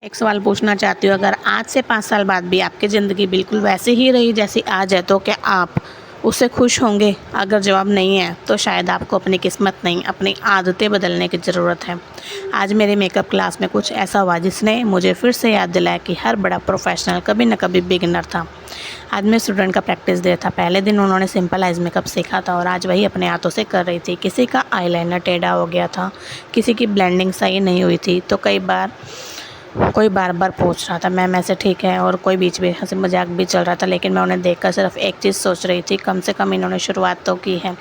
एक सवाल पूछना चाहती हूँ, अगर आज से 5 साल बाद भी आपकी ज़िंदगी बिल्कुल वैसे ही रही जैसी आज है, तो क्या आप उससे खुश होंगे? अगर जवाब नहीं है, तो शायद आपको अपनी किस्मत नहीं, अपनी आदतें बदलने की ज़रूरत है। आज मेरे मेकअप क्लास में कुछ ऐसा हुआ जिसने मुझे फिर से याद दिलाया कि हर बड़ा प्रोफेशनल कभी न कभी बिगिनर था। आज मैं स्टूडेंट का प्रैक्टिस डे था। पहले दिन उन्होंने सिंपल आइज़ मेकअप सीखा था और आज वही अपने हाथों से कर रही थी। किसी का आईलाइनर टेढ़ा हो गया था, किसी की ब्लेंडिंग सही नहीं हुई थी, तो कोई बार-बार पूछ रहा था मैम ऐसे ठीक है, और कोई बीच में हँसी मज़ाक भी चल रहा था। लेकिन मैं उन्हें देखकर सिर्फ एक चीज़ सोच रही थी, कम से कम इन्होंने शुरुआत तो की है।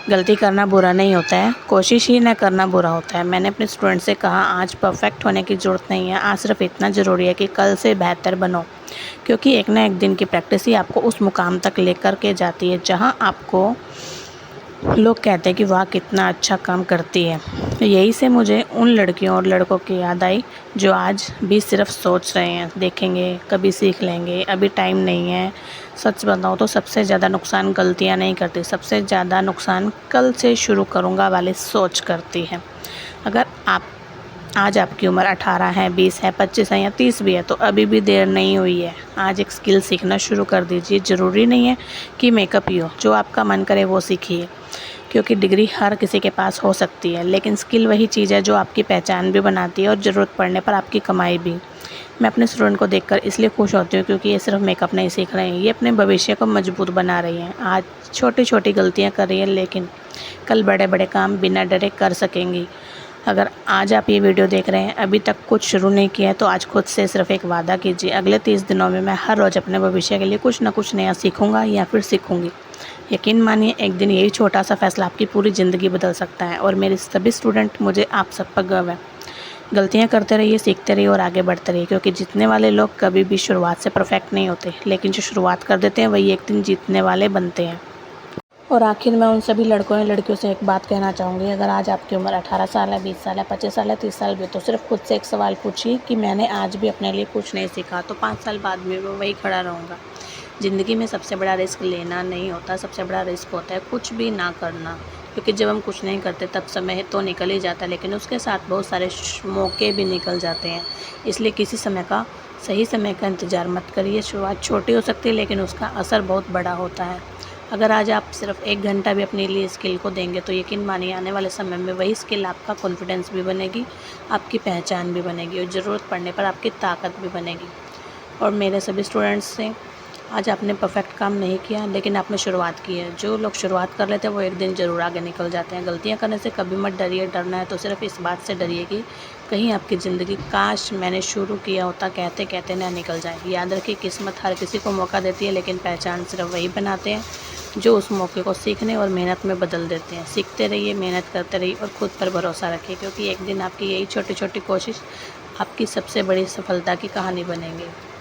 गलती करना बुरा नहीं होता है, कोशिश ही ना करना बुरा होता है। मैंने अपने स्टूडेंट से कहा, आज परफेक्ट होने की ज़रूरत नहीं है, आज सिर्फ इतना ज़रूरी है कि कल से बेहतर बनो। क्योंकि एक ना एक दिन की प्रैक्टिस ही आपको उस मुकाम तक लेकर के जाती है जहाँ आपको लोग कहते हैं कि वाह कितना अच्छा काम करती है। तो यही से मुझे उन लड़कियों और लड़कों की याद आई जो आज भी सिर्फ सोच रहे हैं, देखेंगे, कभी सीख लेंगे, अभी टाइम नहीं है। सच बताऊँ तो सबसे ज़्यादा नुकसान गलतियाँ नहीं करती, सबसे ज़्यादा नुकसान कल से शुरू करूँगा वाली सोच करती है। अगर आज आपकी उम्र 18 है, 20 है, 25 है या 30 भी है, तो अभी भी देर नहीं हुई है। आज एक स्किल सीखना शुरू कर दीजिए। ज़रूरी नहीं है कि मेकअप ही हो, जो आपका मन करे वो सीखिए। क्योंकि डिग्री हर किसी के पास हो सकती है, लेकिन स्किल वही चीज़ है जो आपकी पहचान भी बनाती है और ज़रूरत पड़ने पर आपकी कमाई भी। मैं अपने स्टूडेंट को देखकर इसलिए खुश होती हूँ क्योंकि ये सिर्फ मेकअप नहीं सीख रहे हैं, ये अपने भविष्य को मजबूत बना रही हैं। आज छोटी-छोटी गलतियाँ कर रही हैं, लेकिन कल बड़े-बड़े काम बिना डरे कर सकेंगी। अगर आज आप ये वीडियो देख रहे हैं, अभी तक कुछ शुरू नहीं किया है, तो आज खुद से सिर्फ एक वादा कीजिए, अगले 30 दिनों में मैं हर रोज़ अपने भविष्य के लिए कुछ ना कुछ नया सीखूँगा या फिर सीखूँगी। यकीन मानिए, एक दिन यही छोटा-सा फैसला आपकी पूरी ज़िंदगी बदल सकता है। और मेरे सभी स्टूडेंट, मुझे आप सब पर गर्व है। गलतियाँ करते रहिए, सीखते रहिए और आगे बढ़ते रहिए, क्योंकि जीतने वाले लोग कभी भी शुरुआत से परफेक्ट नहीं होते, लेकिन जो शुरुआत कर देते हैं वही एक दिन जीतने वाले बनते हैं। और आखिर में उन सभी लड़कों या लड़कियों से एक बात कहना चाहूँगी, अगर आज आपकी उम्र 18 साल है, 20 साल है, 25 साल है, 30 साल भी है, तो सिर्फ खुद से एक सवाल पूछिए कि मैंने आज भी अपने लिए कुछ नहीं सीखा, तो 5 साल बाद भी मैं वही खड़ा रहूँगा। ज़िंदगी में सबसे बड़ा रिस्क लेना नहीं होता, सबसे बड़ा रिस्क होता है कुछ भी ना करना। क्योंकि जब हम कुछ नहीं करते तब समय तो निकल ही जाता है, लेकिन उसके साथ बहुत सारे मौके भी निकल जाते हैं। इसलिए किसी सही समय का इंतज़ार मत करिए। शुरुआत छोटी हो सकती है, लेकिन उसका असर बहुत बड़ा होता है। अगर आज आप सिर्फ 1 घंटा भी अपने लिए स्किल को देंगे, तो यकीन मानिए आने वाले समय में वही स्किल आपका कॉन्फिडेंस भी बनेगी, आपकी पहचान भी बनेगी और ज़रूरत पड़ने पर आपकी ताकत भी बनेगी। और मेरे सभी स्टूडेंट्स से, आज आपने परफेक्ट काम नहीं किया, लेकिन आपने शुरुआत की है। जो लोग शुरुआत कर लेते हैं वो एक दिन ज़रूर आगे निकल जाते हैं। गलतियाँ करने से कभी मत डरिए, डरना है तो सिर्फ इस बात से डरिए कि कहीं आपकी ज़िंदगी काश मैंने शुरू किया होता कहते कहते ना निकल जाए। याद रखिए, किस्मत हर किसी को मौका देती है, लेकिन पहचान सिर्फ वही बनाते हैं जो उस मौके को सीखने और मेहनत में बदल देते हैं। सीखते रहिए, मेहनत करते रहिए और खुद पर भरोसा रखिए, क्योंकि एक दिन आपकी यही छोटी छोटी कोशिश आपकी सबसे बड़ी सफलता की कहानी बनेंगे।